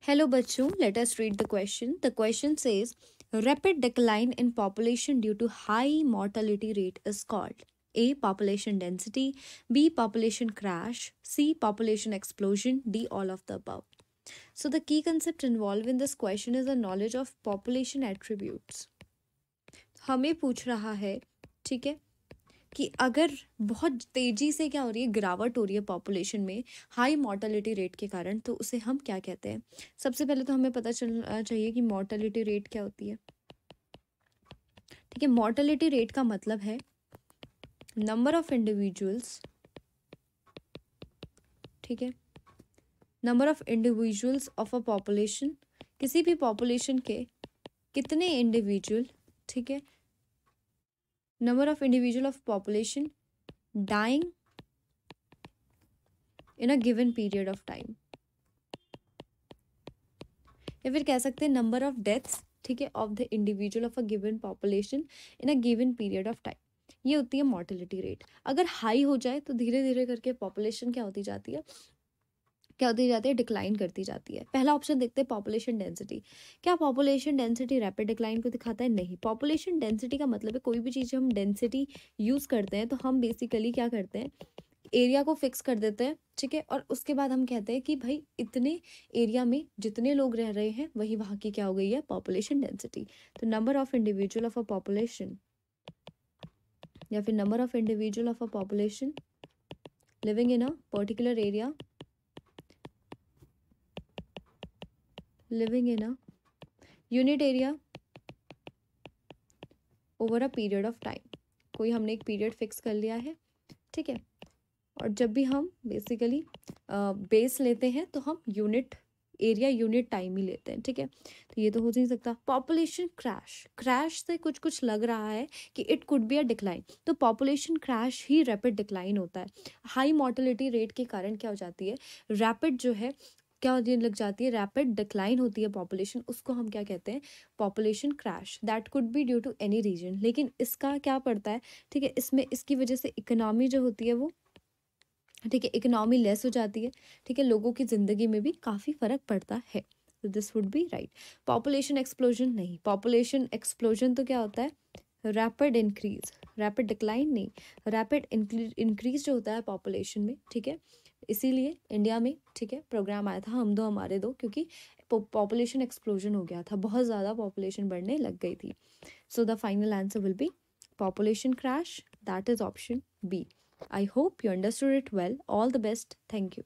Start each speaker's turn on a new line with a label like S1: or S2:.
S1: Hello बच्चों, let us read the question. The question says, rapid decline in population due to high mortality rate is called A. Population density, B. Population crash, C. Population explosion, D. All of the above. So the key concept involved in this question is a knowledge of population attributes. हमें पूछ रहा है, ठीक है, कि अगर बहुत तेजी से क्या हो रही है, गिरावट हो रही है पॉपुलेशन में हाई मॉर्टेलिटी रेट के कारण, तो उसे हम क्या कहते हैं। सबसे पहले तो हमें पता चलना चाहिए कि मॉर्टेलिटी रेट क्या होती है। ठीक है, मॉर्टेलिटी रेट का मतलब है नंबर ऑफ इंडिविजुअल्स, ठीक है, number of individuals of a population, किसी भी पॉपुलेशन के कितने इंडिविजुअल, ठीक है, number of individual of population dying in a given period of time, या फिर कह सकते हैं नंबर ऑफ डेथ्स, ठीक है, of the individual of a given population in a given period of time. ये होती है मॉर्टेलिटी रेट। अगर हाई हो जाए तो धीरे धीरे करके पॉपुलेशन क्या होती जाती है, डिक्लाइन करती जाती है। पहला ऑप्शन देखते हैं, पॉपुलेशन डेंसिटी। क्या पॉपुलेशन डेंसिटी रैपिड डिक्लाइन को दिखाता है? नहीं। पॉपुलेशन डेंसिटी का मतलब है कोई भी चीज़ हम डेंसिटी यूज़ करते हैं तो हम बेसिकली क्या करते हैं, एरिया को फिक्स कर देते हैं, ठीक है, और उसके बाद हम कहते हैं कि भाई इतने एरिया में जितने लोग रह रहे हैं वही वहाँ की क्या हो गई है, पॉपुलेशन डेंसिटी। तो number of individual of a population, या फिर number of individual of a population living in a particular area, living in a unit area over a period of time. कोई हमने एक पीरियड फिक्स कर लिया है, ठीक है, और जब भी हम बेसिकली बेस लेते हैं तो हम यूनिट एरिया यूनिट टाइम ही लेते हैं, ठीक है। तो ये तो हो नहीं सकता। पॉपुलेशन क्रैश, क्रैश से कुछ कुछ लग रहा है कि it could be a decline, तो पॉपुलेशन क्रैश ही रैपिड डिक्लाइन होता है। हाई मॉर्टेलिटी रेट के कारण क्या हो जाती है, रैपिड जो है क्या होने लग जाती है, रैपिड डिक्लाइन होती है पॉपुलेशन, उसको हम क्या कहते हैं, population crash. That could be due to any reason, लेकिन इसका क्या पड़ता है, ठीक है, इसमें इसकी वजह से इकोनॉमी जो होती है वो, ठीक है, इकोनॉमी लेस हो जाती है, ठीक है, लोगों की ज़िंदगी में भी काफ़ी फ़र्क पड़ता है। तो this would be right. Population explosion नहीं। पॉपुलेशन एक्सप्लोजन तो क्या होता है, रैपिड इंक्रीज, रैपिड डिक्लाइन नहीं, रैपिड इंक्रीज जो होता है पॉपुलेशन में, ठीक है। इसीलिए इंडिया में, ठीक है, प्रोग्राम आया था हम दो हमारे दो, क्योंकि पॉपुलेशन एक्सप्लोजन हो गया था, बहुत ज़्यादा पॉपुलेशन बढ़ने लग गई थी। So the final answer will be population crash. That is option B. I hope you understood it well. All the best. Thank you.